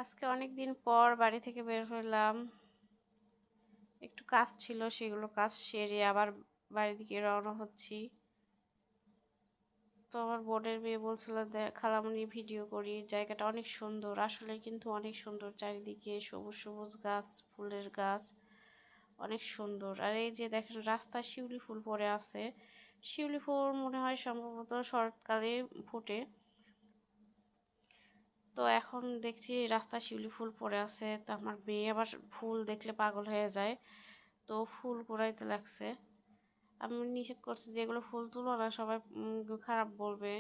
আজকে অনেক দিন পর বাড়ি থেকে বের হলাম। একটু কাজ ছিল, সেগুলো কাজ সেরে আবার বাড়ির দিকে রওনা হচ্ছি। তো আমার বোনের মেয়ে বলছিল খালামণি ভিডিও করি, জায়গাটা অনেক সুন্দর। আসলে কিন্তু অনেক সুন্দর, চারিদিকে সবুজ সবুজ গাছ, ফুলের গাছ অনেক সুন্দর। আর এই যে দেখেন রাস্তায় শিউলি ফুল পড়ে আছে। শিউলি ফুল মনে হয় সম্ভবত শরৎকালে ফুটে। তো এখন দেখছি রাস্তায় শিউলি ফুল পড়ে আছে। তো আমার মেয়ে আবার ফুল দেখলে পাগল হয়ে যায়, তো ফুল কুড়াইতে লাগছে। আমি নিষেধ করছি যে এগুলো ফুল তুলো না, সবাই খারাপ বলবে।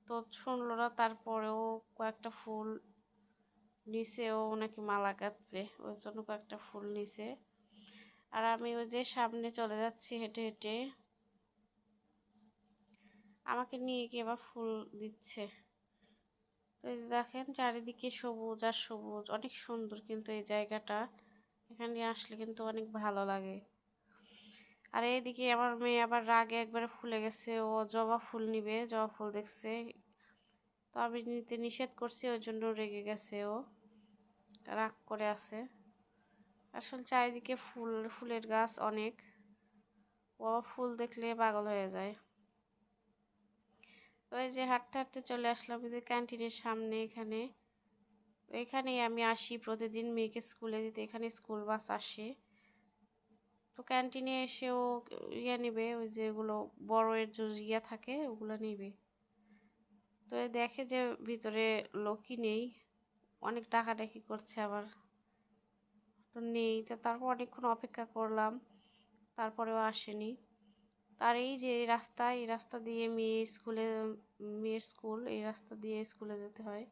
তো শুনলো না, তারপরেও কয়েকটা ফুল নিচে, ও নাকি মালা গাঁথবে, ওই জন্য কয়েকটা ফুল নিচে। আর আমি ওই যে সামনে চলে যাচ্ছি হেঁটে হেঁটে, আমাকে নিয়ে গিয়ে আবার ফুল দিচ্ছে। তো এই যে দেখেন চারিদিকে সবুজ আর সবুজ, অনেক সুন্দর কিন্তু এই জায়গাটা। এখানে আসলে কিন্তু অনেক ভালো লাগে। আর এইদিকে আমার মেয়ে আবার রাগে একবারে ফুলে গেছে, ও জবা ফুল নিবে, জবা ফুল দেখছে। তো আমি নিতে নিষেধ করছি, ওই জন্য রেগে গেছে, ও রাগ করে আছে। আসলে চারিদিকে ফুলের গাছ অনেক, ও ফুল দেখলে পাগল হয়ে যায়। ওই যে হাঁটতে হাঁটতে চলে আসলাম যে ক্যান্টিনের সামনে। এখানেই আমি আসি প্রতিদিন মেয়েকে স্কুলে দিতে, এখানে স্কুল বাস আসে। তো ক্যান্টিনে এসেও নেবে, ওই যেগুলো বড়ের যে থাকে ওগুলো নেবে। তো দেখে যে ভিতরে লোকই নেই, অনেক ডাকাডাকি করছে আবার, তো নেই। তো তারপর অনেকক্ষণ অপেক্ষা করলাম, তারপরেও আসেনি। আর এই যে এই রাস্তা দিয়ে মেয়ের স্কুল, এই রাস্তা দিয়ে স্কুলে যেতে হয়।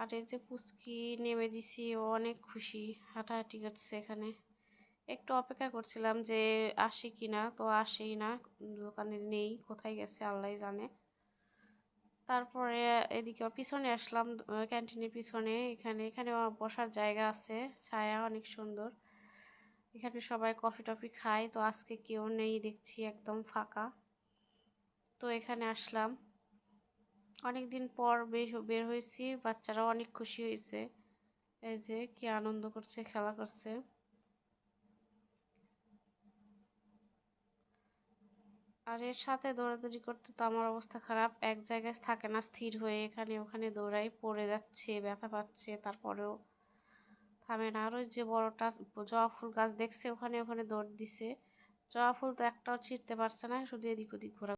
আর এই যে পুচকি নেমে দিছি, ও অনেক খুশি, হাঁটাহাঁটি করছে এখানে। একটু অপেক্ষা করছিলাম যে আসে কি না, তো আসেই না, দোকানে নেই, কোথায় গেছে আল্লাহ জানে। তারপরে এদিকে পিছনে আসলাম, ক্যান্টিনের পিছনে। এখানে বসার জায়গা আছে, ছায়া অনেক সুন্দর। এখানে সবাই কফি টফি খায়, তো আজকে কেউ নেই দেখছি, একদম ফাঁকা। তো এখানে আসলাম, অনেক দিন পর বের হয়েছি, বাচ্চারাও অনেক খুশি হয়েছে। এই যে কি আনন্দ করছে, খেলা করছে। আর এর সাথে দৌড়াদৌড়ি করতে তো আমার অবস্থা খারাপ, এক জায়গায় থাকে না স্থির হয়ে, এখানে ওখানে দৌড়াই, পড়ে যাচ্ছে, ব্যথা পাচ্ছে, তারপরেও থামে না। আর ওই যে বড়টা জবা ফুল গাছ দেখছে, ওখানে ওখানে দৌড় দিছে। জবা ফুল তো একটাও ছিঁড়তে পারছে না, শুধু এদিক ওদিক ঘোরা।